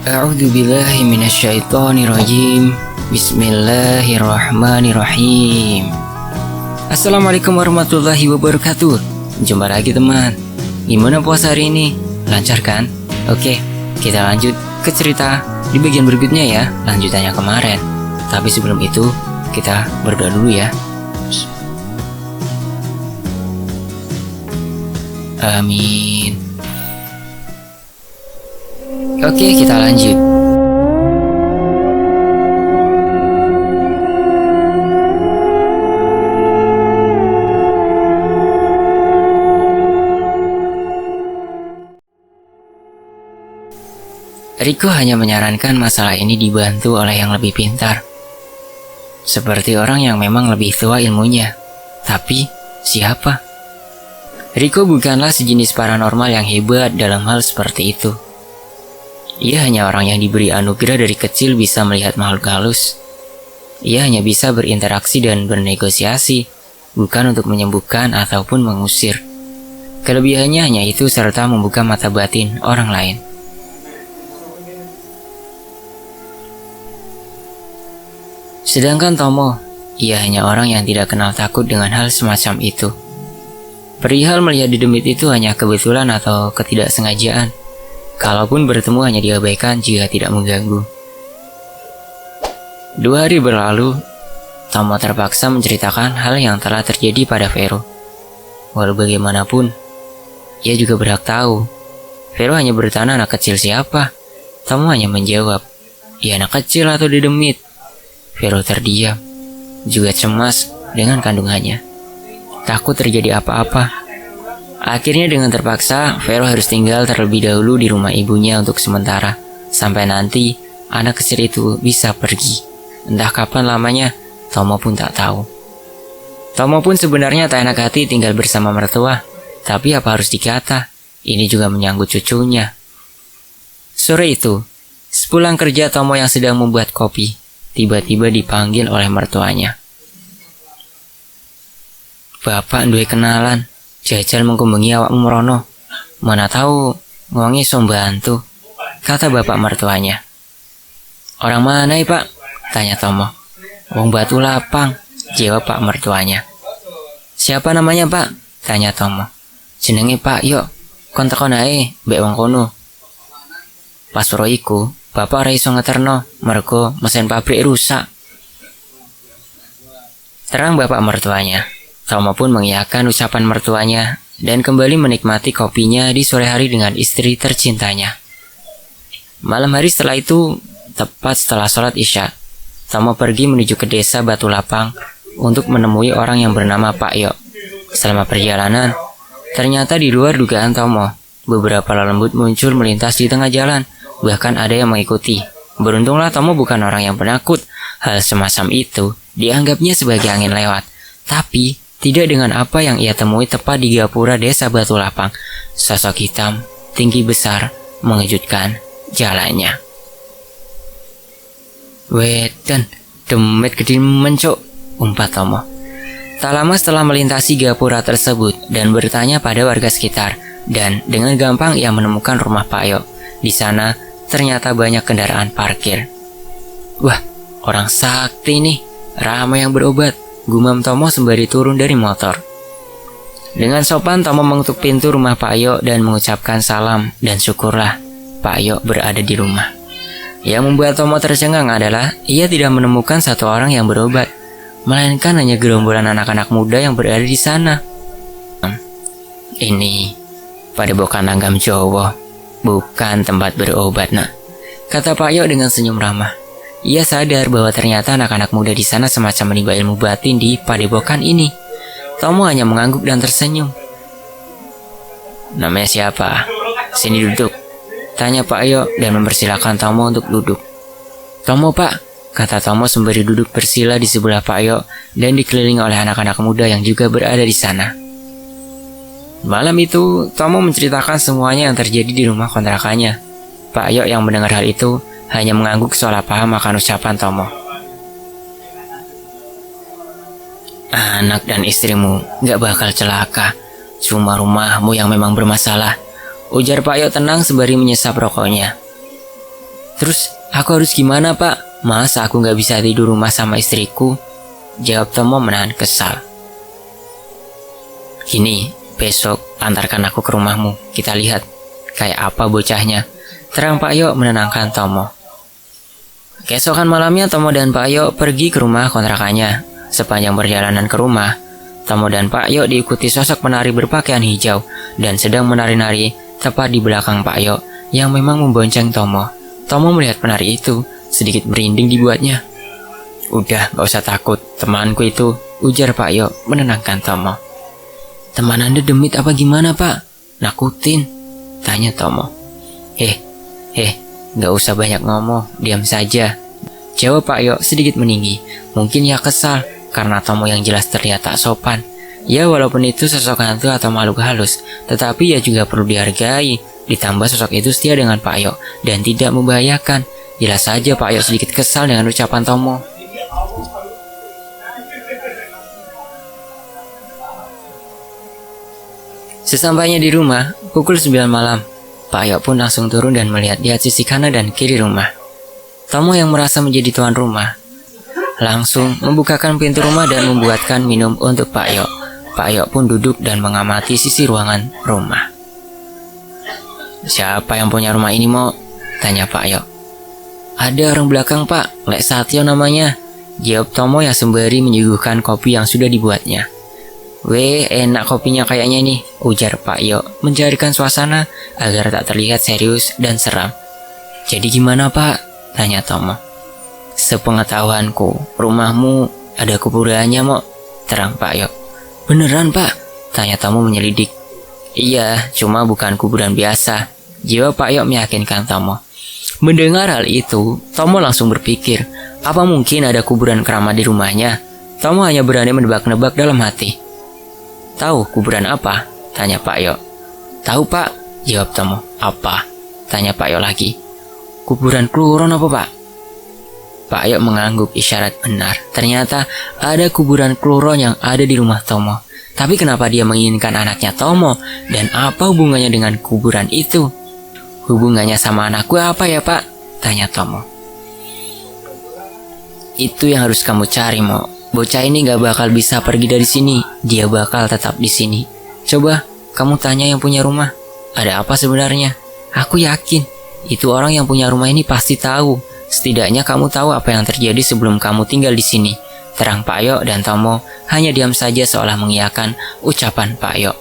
A'udzu billahi minasyaitonir rajim. Bismillahirrahmanirrahim. Assalamualaikum warahmatullahi wabarakatuh. Jumpa lagi teman. Gimana puasa hari ini? Lancar kan? Oke, kita lanjut ke cerita di bagian berikutnya ya, lanjutannya kemarin. Tapi sebelum itu, kita berdoa dulu ya. Amin. Oke, kita lanjut. Riko hanya menyarankan masalah ini dibantu oleh yang lebih pintar. Seperti orang yang memang lebih tua ilmunya. Tapi, siapa? Riko bukanlah sejenis paranormal yang hebat dalam hal seperti itu. Ia hanya orang yang diberi anugerah dari kecil bisa melihat makhluk halus. Ia hanya bisa berinteraksi dan bernegosiasi, bukan untuk menyembuhkan ataupun mengusir. Kelebihannya hanya itu serta membuka mata batin orang lain. Sedangkan Tomo, ia hanya orang yang tidak kenal takut dengan hal semacam itu. Perihal melihat di demit itu hanya kebetulan atau ketidaksengajaan. Kalaupun bertemu hanya diabaikan jika tidak mengganggu. 2 hari berlalu, Tomo terpaksa menceritakan hal yang telah terjadi pada Vero. Walau bagaimanapun, ia juga berhak tahu. Vero hanya bertanya anak kecil siapa. Tomo hanya menjawab, "Ya anak kecil atau didemit." Vero terdiam, juga cemas dengan kandungannya. Takut terjadi apa-apa. Akhirnya dengan terpaksa, Vero harus tinggal terlebih dahulu di rumah ibunya untuk sementara, sampai nanti anak kecil itu bisa pergi. Entah kapan lamanya, Tomo pun tak tahu. Tomo pun sebenarnya tak enak hati tinggal bersama mertua, tapi apa harus dikata, ini juga menyangkut cucunya. Sore itu, sepulang kerja Tomo yang sedang membuat kopi, tiba-tiba dipanggil oleh mertuanya. "Bapak duwe kenalan, jajal mengkumbengi awakmu merono. Mana tahu ngongi sombantu," kata bapak mertuanya. "Orang mana ya pak?" tanya Tomo. "Wong Batu Lapang," jawab pak mertuanya. "Siapa namanya pak?" tanya Tomo. "Jenenge Pak Yok, kon tekon ae mbek wong kono." Pas sore iku, bapak ora iso ngeterno mergo mesin pabrik rusak. Terang bapak mertuanya. Tomo pun mengiyakan ucapan mertuanya dan kembali menikmati kopinya di sore hari dengan istri tercintanya. Malam hari setelah itu, tepat setelah sholat Isya, Tomo pergi menuju ke desa Batu Lapang untuk menemui orang yang bernama Pak Yok. Selama perjalanan, ternyata di luar dugaan Tomo, beberapa lelembut muncul melintas di tengah jalan, bahkan ada yang mengikuti. Beruntunglah Tomo bukan orang yang penakut, hal semacam itu dianggapnya sebagai angin lewat. Tapi, tidak dengan apa yang ia temui tepat di gapura desa Batu Lapang. Sosok hitam, tinggi besar, mengejutkan jalannya. "Wedan, demit gede mencuk," umpat Tomo. Tak lama setelah melintasi gapura tersebut dan bertanya pada warga sekitar, dan dengan gampang ia menemukan rumah Pak Yok. Di sana ternyata banyak kendaraan parkir. "Wah, orang sakti nih, ramai yang berobat," gumam Tomo sembari turun dari motor. Dengan sopan Tomo mengetuk pintu rumah Pak Yok dan mengucapkan salam, dan syukurlah Pak Yok berada di rumah. Yang membuat Tomo tercengang adalah ia tidak menemukan satu orang yang berobat, melainkan hanya gerombolan anak-anak muda yang berada di sana. "Ini padepokan langgam Jawa, bukan tempat berobat nak," kata Pak Yok dengan senyum ramah. Ia sadar bahwa ternyata anak-anak muda di sana semacam menimba ilmu batin di padepokan ini. Tomo hanya mengangguk dan tersenyum. "Namanya siapa? Sini duduk," tanya Pak Yok dan mempersilahkan Tomo untuk duduk. "Tomo pak," kata Tomo sembari duduk bersila di sebelah Pak Yok dan dikelilingi oleh anak-anak muda yang juga berada di sana. Malam itu, Tomo menceritakan semuanya yang terjadi di rumah kontrakannya. Pak Yok yang mendengar hal itu hanya mengangguk seolah paham akan ucapan Tomo. "Anak dan istrimu gak bakal celaka, cuma rumahmu yang memang bermasalah," ujar Pak Yok tenang sembari menyesap rokoknya. Terus aku harus gimana Pak? Masa aku gak bisa tidur rumah sama istriku? Jawab Tomo menahan kesal. Gini, besok antarkan aku ke rumahmu. Kita lihat kayak apa bocahnya. Terang Pak Yok menenangkan Tomo. Keesokan malamnya Tomo dan Pak Yok pergi ke rumah kontrakannya. Sepanjang perjalanan ke rumah, Tomo dan Pak Yok diikuti sosok penari berpakaian hijau dan sedang menari-nari tepat di belakang Pak Yok yang memang membonceng Tomo. Tomo melihat penari itu, sedikit merinding dibuatnya. Udah, gak usah takut, temanku itu, ujar Pak Yok menenangkan Tomo. Teman Anda demit apa gimana Pak? Nakutin, tanya Tomo. Gak usah banyak ngomong, diam saja, jawab Pak Yok sedikit meninggi. Mungkin ia kesal karena Tomo yang jelas terlihat tak sopan. Ya walaupun itu sosok hantu atau makhluk halus, tetapi ia juga perlu dihargai. Ditambah sosok itu setia dengan Pak Yok dan tidak membahayakan. Jelas saja Pak Yok sedikit kesal dengan ucapan Tomo. Sesampainya di rumah, pukul 9 malam, Pak Yok pun langsung turun dan melihat-lihat sisi kanan dan kiri rumah. Tomo yang merasa menjadi tuan rumah langsung membukakan pintu rumah dan membuatkan minum untuk Pak Yok. Pak Yok pun duduk dan mengamati sisi ruangan rumah. Siapa yang punya rumah ini Mo? Tanya Pak Yok. Ada orang belakang Pak, Lek Satyo namanya, jawab Tomo yang sembari menyuguhkan kopi yang sudah dibuatnya. Weh, enak kopinya kayaknya nih, ujar Pak Yok mencarikan suasana agar tak terlihat serius dan seram. Jadi gimana Pak? Tanya Tomo. Sepengetahuanku, rumahmu ada kuburannya Mo, terang Pak Yok. Beneran Pak? Tanya Tomo menyelidik. Iya, cuma bukan kuburan biasa, jawab Pak Yok meyakinkan Tomo. Mendengar hal itu, Tomo langsung berpikir, apa mungkin ada kuburan keramat di rumahnya? Tomo hanya berani menebak-nebak dalam hati. Tahu kuburan apa? Tanya Pak Yok. Tahu Pak, jawab Tomo. Apa? Tanya Pak Yok lagi. Kuburan Kluron apa Pak? Pak Yok mengangguk isyarat benar. Ternyata ada kuburan Kluron yang ada di rumah Tomo. Tapi kenapa dia menginginkan anaknya Tomo? Dan apa hubungannya dengan kuburan itu? Hubungannya sama anakku apa ya Pak? Tanya Tomo. Itu yang harus kamu cari Mo. Bocah ini gak bakal bisa pergi dari sini. Dia bakal tetap di sini. Coba kamu tanya yang punya rumah. Ada apa sebenarnya? Aku yakin itu orang yang punya rumah ini pasti tahu. Setidaknya kamu tahu apa yang terjadi sebelum kamu tinggal di sini. Terang Pak Yok dan Tomo hanya diam saja seolah mengiyakan ucapan Pak Yok.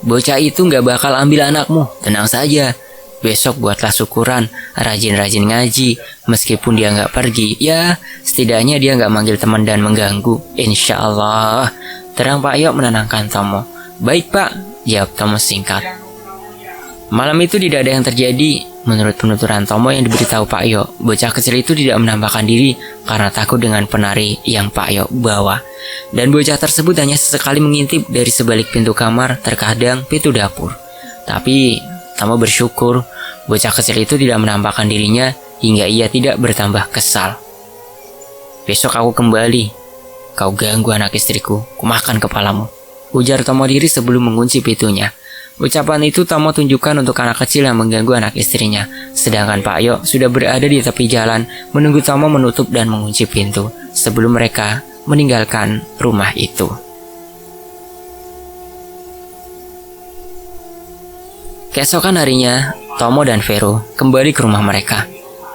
Bocah itu gak bakal ambil anakmu. Tenang saja. Besok buatlah syukuran, rajin-rajin ngaji. Meskipun dia gak pergi, ya setidaknya dia gak manggil teman dan mengganggu. Insya Allah, terang Pak Yok menenangkan Tomo. Baik Pak, jawab Tomo singkat. Malam itu tidak ada yang terjadi. Menurut penuturan Tomo yang diberitahu Pak Yok, bocah kecil itu tidak menampakkan diri karena takut dengan penari yang Pak Yok bawa. Dan bocah tersebut hanya sesekali mengintip dari sebalik pintu kamar, terkadang pintu dapur. Tapi Tomo bersyukur bocah kecil itu tidak menampakkan dirinya hingga ia tidak bertambah kesal. Besok aku kembali. Kau ganggu anak istriku, kumakan kepalamu, ujar Tomo diri sebelum mengunci pintunya. Ucapan itu Tomo tunjukkan untuk anak kecil yang mengganggu anak istrinya. Sedangkan Pak Yok sudah berada di tepi jalan menunggu Tomo menutup dan mengunci pintu sebelum mereka meninggalkan rumah itu. Keesokan harinya, Tomo dan Vero kembali ke rumah mereka.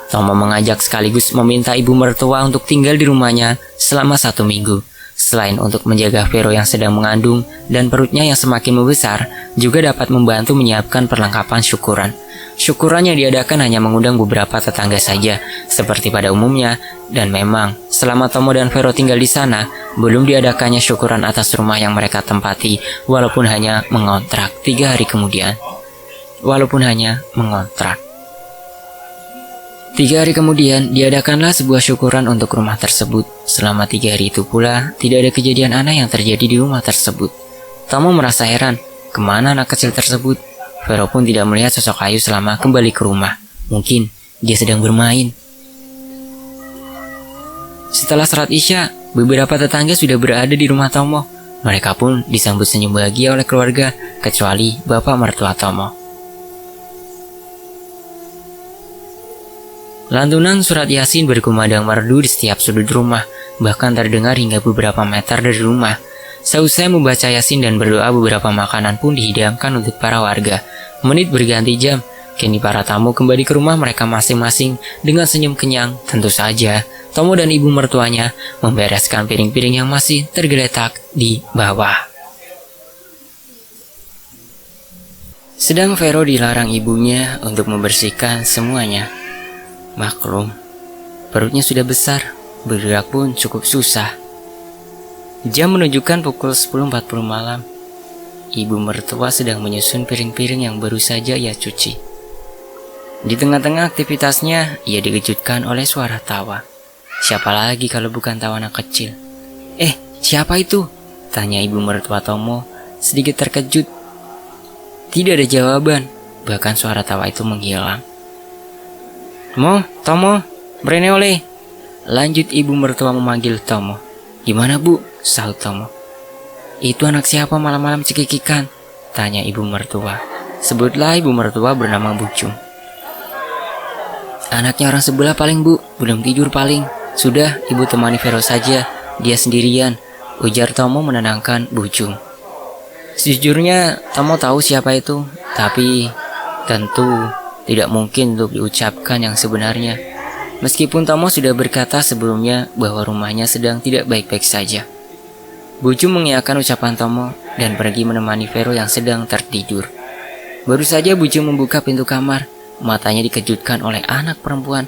Tomo mengajak sekaligus meminta ibu mertua untuk tinggal di rumahnya selama 1 minggu. Selain untuk menjaga Vero yang sedang mengandung dan perutnya yang semakin membesar, juga dapat membantu menyiapkan perlengkapan syukuran. Syukuran yang diadakan hanya mengundang beberapa tetangga saja, seperti pada umumnya, dan memang selama Tomo dan Vero tinggal di sana, belum diadakannya syukuran atas rumah yang mereka tempati, walaupun hanya mengontrak 3 hari kemudian. 3 hari kemudian, diadakanlah sebuah syukuran untuk rumah tersebut. Selama 3 hari itu pula, tidak ada kejadian aneh yang terjadi di rumah tersebut. Tomo merasa heran, kemana anak kecil tersebut? Vero pun tidak melihat sosok Ayu selama kembali ke rumah. Mungkin dia sedang bermain. Setelah salat Isya, beberapa tetangga sudah berada di rumah Tomo. Mereka pun disambut senyum bahagia oleh keluarga, kecuali bapak mertua Tomo. Lantunan surat Yasin berkumandang merdu di setiap sudut rumah, bahkan terdengar hingga beberapa meter dari rumah. Seusai membaca Yasin dan berdoa, beberapa makanan pun dihidangkan untuk para warga. Menit berganti jam, kini para tamu kembali ke rumah mereka masing-masing dengan senyum kenyang. Tentu saja, Tomo dan ibu mertuanya membereskan piring-piring yang masih tergeletak di bawah. Sedang Vero dilarang ibunya untuk membersihkan semuanya. Maklum, perutnya sudah besar, bergerak pun cukup susah. Jam menunjukkan pukul 10.40 malam. Ibu mertua sedang menyusun piring-piring yang baru saja ia cuci. Di tengah-tengah aktivitasnya, ia dikejutkan oleh suara tawa. Siapa lagi kalau bukan tawa anak kecil? Siapa itu? Tanya ibu mertua Tomo, sedikit terkejut. Tidak ada jawaban, bahkan suara tawa itu menghilang. Tomo, brene oleh. Lanjut ibu mertua memanggil Tomo. Gimana bu? Sahut Tomo. Itu anak siapa malam-malam cekikikan? Tanya ibu mertua. Sebutlah ibu mertua bernama Bucung. Anaknya orang sebelah paling bu, belum tidur paling. Sudah, ibu temani Vero saja, dia sendirian, ujar Tomo menenangkan Bucung. Sejujurnya, Tomo tahu siapa itu, tapi tentu tidak mungkin untuk diucapkan yang sebenarnya. Meskipun Tomo sudah berkata sebelumnya bahwa rumahnya sedang tidak baik-baik saja. Bucung mengiyakan ucapan Tomo dan pergi menemani Vero yang sedang tertidur. Baru saja Bucung membuka pintu kamar, matanya dikejutkan oleh anak perempuan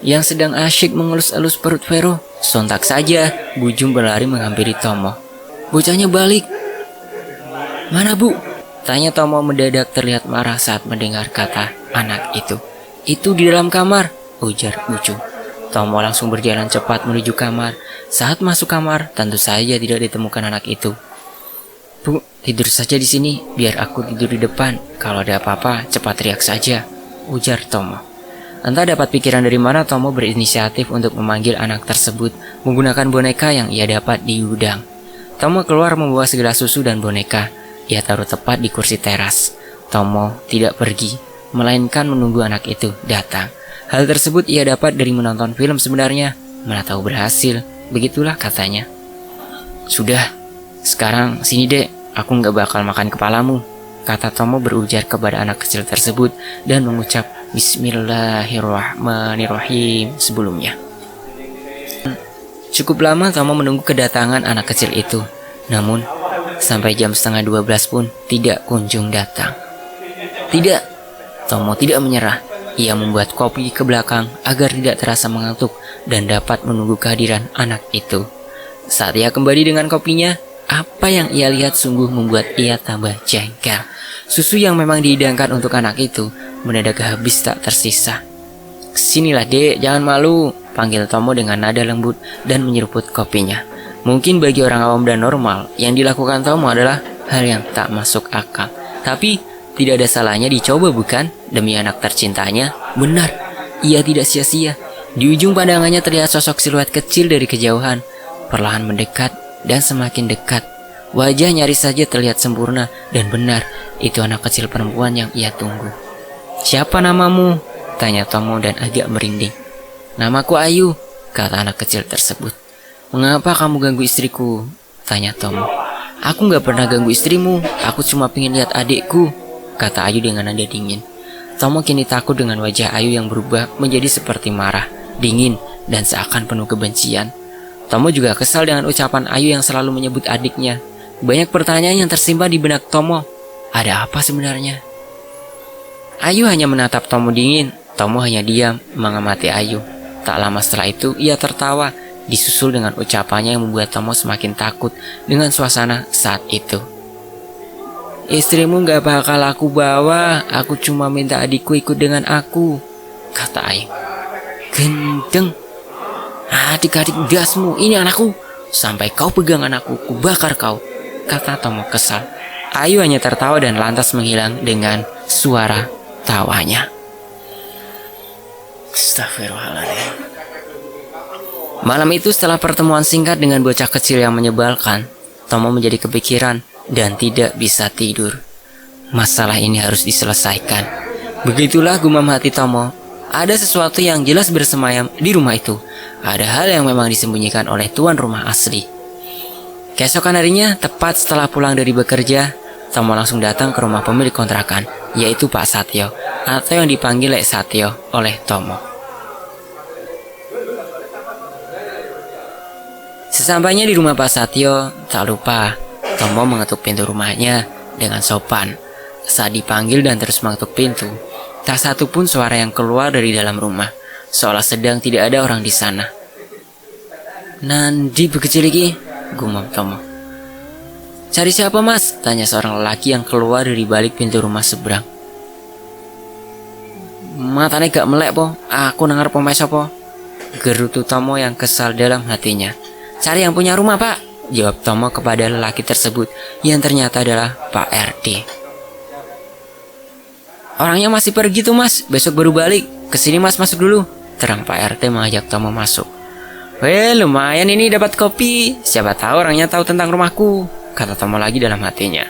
yang sedang asyik mengelus-elus perut Vero. Sontak saja, Bucung berlari menghampiri Tomo. Bocahnya balik. Mana bu? Tanya Tomo mendadak terlihat marah saat mendengar kata anak itu. Itu di dalam kamar, ujar Bucung. Tomo langsung berjalan cepat menuju kamar. Saat masuk kamar, tentu saja tidak ditemukan anak itu. Bu, tidur saja di sini, biar aku tidur di depan. Kalau ada apa-apa, cepat teriak saja, ujar Tomo. Entah dapat pikiran dari mana Tomo berinisiatif untuk memanggil anak tersebut menggunakan boneka yang ia dapat di gudang. Tomo keluar membawa segelas susu dan boneka. Ia taruh tepat di kursi teras. Tomo tidak pergi, melainkan menunggu anak itu datang. Hal tersebut ia dapat dari menonton film sebenarnya. Mana tahu berhasil, begitulah katanya. Sudah, sekarang sini dek, aku nggak bakal makan kepalamu, kata Tomo berujar kepada anak kecil tersebut dan mengucap Bismillahirrahmanirrahim sebelumnya. Cukup lama Tomo menunggu kedatangan anak kecil itu. Namun, sampai jam 11:30 pun tidak kunjung datang. Tidak, Tomo tidak menyerah. Ia membuat kopi ke belakang agar tidak terasa mengantuk dan dapat menunggu kehadiran anak itu. Saat ia kembali dengan kopinya, apa yang ia lihat sungguh membuat ia tambah jengkel. Susu yang memang dihidangkan untuk anak itu mendadak habis tak tersisa. Sinilah dek, jangan malu, panggil Tomo dengan nada lembut dan menyeruput kopinya. Mungkin bagi orang awam dan normal, yang dilakukan Tomo adalah hal yang tak masuk akal. Tapi, tidak ada salahnya dicoba bukan? Demi anak tercintanya. Benar, ia tidak sia-sia. Di ujung pandangannya terlihat sosok siluet kecil dari kejauhan. Perlahan mendekat dan semakin dekat. Wajah nyaris saja terlihat sempurna. Dan benar, itu anak kecil perempuan yang ia tunggu. Siapa namamu? Tanya Tomo dan agak merinding. Namaku Ayu, kata anak kecil tersebut. Mengapa kamu ganggu istriku? Tanya Tomo. Aku gak pernah ganggu istrimu, aku cuma pengen lihat adikku, kata Ayu dengan nada dingin. Tomo kini takut dengan wajah Ayu yang berubah menjadi seperti marah, dingin, dan seakan penuh kebencian. Tomo juga kesal dengan ucapan Ayu yang selalu menyebut adiknya. Banyak pertanyaan yang tersimpan di benak Tomo. Ada apa sebenarnya? Ayu hanya menatap Tomo dingin. Tomo hanya diam mengamati Ayu. Tak lama setelah itu ia tertawa, disusul dengan ucapannya yang membuat Tomo semakin takut dengan suasana saat itu. Istrimu gak bakal aku bawa, aku cuma minta adikku ikut dengan aku, kata Ayu. Gendeng, adik-adik gasmu, ini anakku, sampai kau pegang anakku, ku bakar kau, kata Tomo kesal. Ayu hanya tertawa dan lantas menghilang dengan suara tawanya. Astagfirullahaladzim. Malam itu setelah pertemuan singkat dengan bocah kecil yang menyebalkan, Tomo menjadi kepikiran dan tidak bisa tidur. Masalah ini harus diselesaikan. Begitulah gumam hati Tomo. Ada sesuatu yang jelas bersemayam di rumah itu. Ada hal yang memang disembunyikan oleh tuan rumah asli. Keesokan harinya, tepat setelah pulang dari bekerja, Tomo langsung datang ke rumah pemilik kontrakan, yaitu Pak Satyo, atau yang dipanggil Lek Satyo oleh Tomo. Sesampainya di rumah Pak Satyo, tak lupa Tomo mengetuk pintu rumahnya dengan sopan. Saat dipanggil dan terus mengetuk pintu, tak satu pun suara yang keluar dari dalam rumah, seolah sedang tidak ada orang di sana. "Nandi begitu lagi?" gumam Tomo. "Cari siapa, Mas?" tanya seorang lelaki yang keluar dari balik pintu rumah seberang. "Matanya gak melek po, aku dengar pemain sopo," gerutu Tomo yang kesal dalam hatinya. "Cari yang punya rumah, Pak," jawab Tomo kepada lelaki tersebut yang ternyata adalah Pak RD. "Orangnya masih pergi tuh, Mas, besok baru balik. Kesini, Mas, masuk dulu," terang Pak RT mengajak Tomo masuk. "Weh, lumayan ini dapat kopi. Siapa tahu orangnya tahu tentang rumahku," kata Tomo lagi dalam hatinya.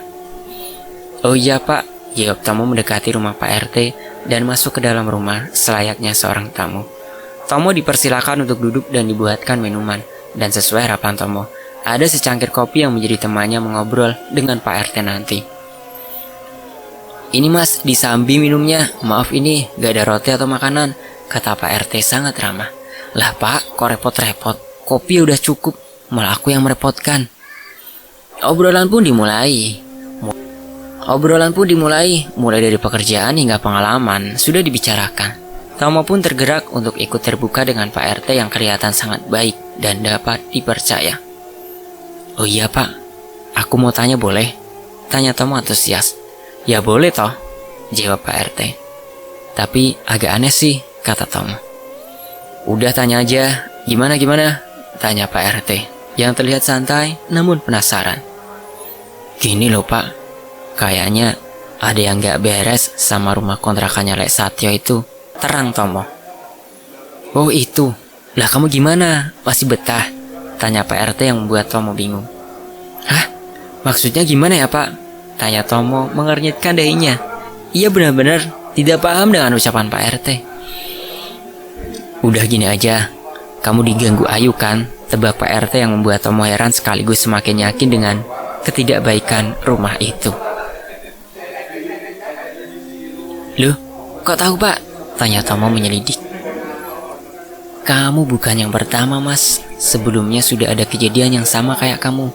"Oh iya, Pak," jawab Tomo mendekati rumah Pak RT dan masuk ke dalam rumah selayaknya seorang tamu. Tomo dipersilakan untuk duduk dan dibuatkan minuman, dan sesuai harapan Tomo, ada secangkir kopi yang menjadi temannya mengobrol dengan Pak RT nanti. "Ini, Mas, disambi minumnya. Maaf ini gak ada roti atau makanan," kata Pak RT sangat ramah. "Lah Pak, kok repot-repot? Kopi udah cukup, malah aku yang merepotkan." Obrolan pun dimulai, mulai dari pekerjaan hingga pengalaman sudah dibicarakan. Tomo pun tergerak untuk ikut terbuka dengan Pak RT yang kelihatan sangat baik dan dapat dipercaya. "Oh iya, Pak, aku mau tanya boleh?" tanya Tomo antusias. "Ya boleh toh," jawab Pak RT. "Tapi agak aneh sih," kata Tomo. "Udah tanya aja, gimana?" tanya Pak RT yang terlihat santai namun penasaran. "Gini loh Pak, kayaknya ada yang gak beres sama rumah kontrakannya Lek Satyo itu," terang Tomo. "Oh itu, lah kamu gimana? Masih betah?" tanya Pak RT yang membuat Tomo bingung. "Hah? Maksudnya gimana ya Pak?" tanya Tomo mengernyitkan dahinya. Ia benar-benar tidak paham dengan ucapan Pak RT. "Udah gini aja, kamu diganggu Ayu kan?" tebak Pak RT yang membuat Tomo heran sekaligus semakin yakin dengan ketidakbaikan rumah itu. "Loh, kok tahu Pak?" tanya Tomo menyelidik. "Kamu bukan yang pertama, Mas. Sebelumnya sudah ada kejadian yang sama kayak kamu.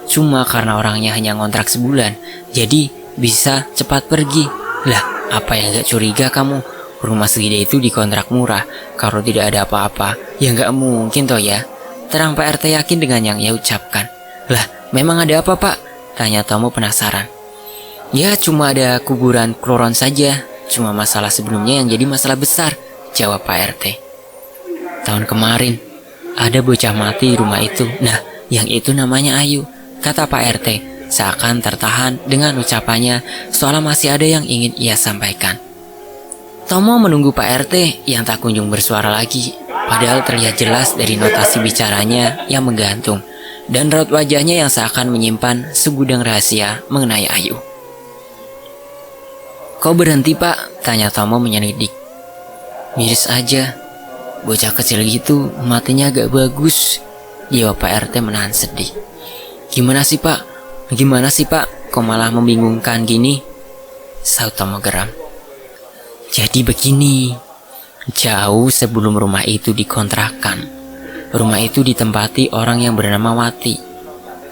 Cuma karena orangnya hanya ngontrak sebulan, jadi bisa cepat pergi. Lah, apa yang gak curiga kamu? Rumah segede itu dikontrak murah. Kalau tidak ada apa-apa, ya gak mungkin toh ya," terang Pak RT yakin dengan yang ia ucapkan. "Lah, memang ada apa Pak?" tanya Tomo penasaran. "Ya cuma ada kuburan kloron saja. Cuma masalah sebelumnya yang jadi masalah besar," jawab Pak RT. "Tahun kemarin ada bocah mati di rumah itu. Nah, yang itu namanya Ayu," kata Pak RT seakan tertahan dengan ucapannya seolah masih ada yang ingin ia sampaikan. Tomo menunggu Pak RT yang tak kunjung bersuara lagi, padahal terlihat jelas dari notasi bicaranya yang menggantung dan raut wajahnya yang seakan menyimpan segudang rahasia mengenai Ayu. "Kok berhenti Pak?" tanya Tomo menyelidik. "Miris aja, bocah kecil gitu matinya agak bagus," jawab Pak RT menahan sedih. Gimana sih Pak? Kok malah membingungkan gini?" saut Tomo geram. "Jadi begini, jauh sebelum rumah itu dikontrakan, rumah itu ditempati orang yang bernama Wati,"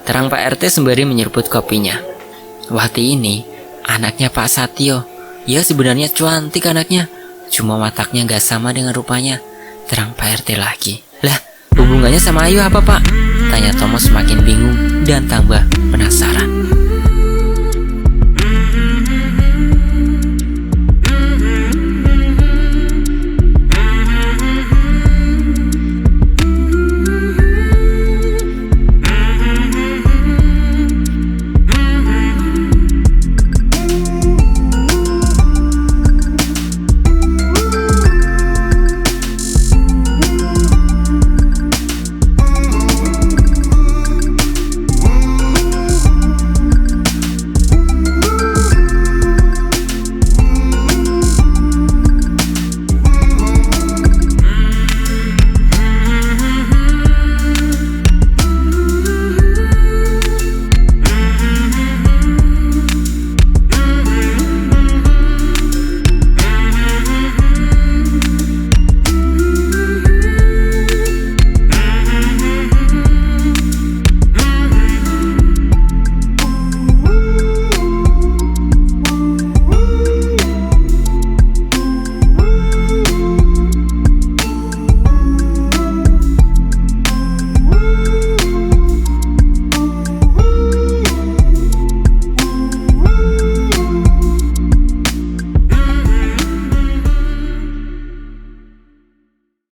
terang Pak RT sembari menyeruput kopinya. "Wati ini anaknya Pak Satyo. Ya sebenarnya cantik anaknya, cuma wataknya gak sama dengan rupanya," terang Pak RT lagi. "Lah, hubungannya sama Ayu apa Pak?" tanya Tomo semakin bingung dan tambah penasaran.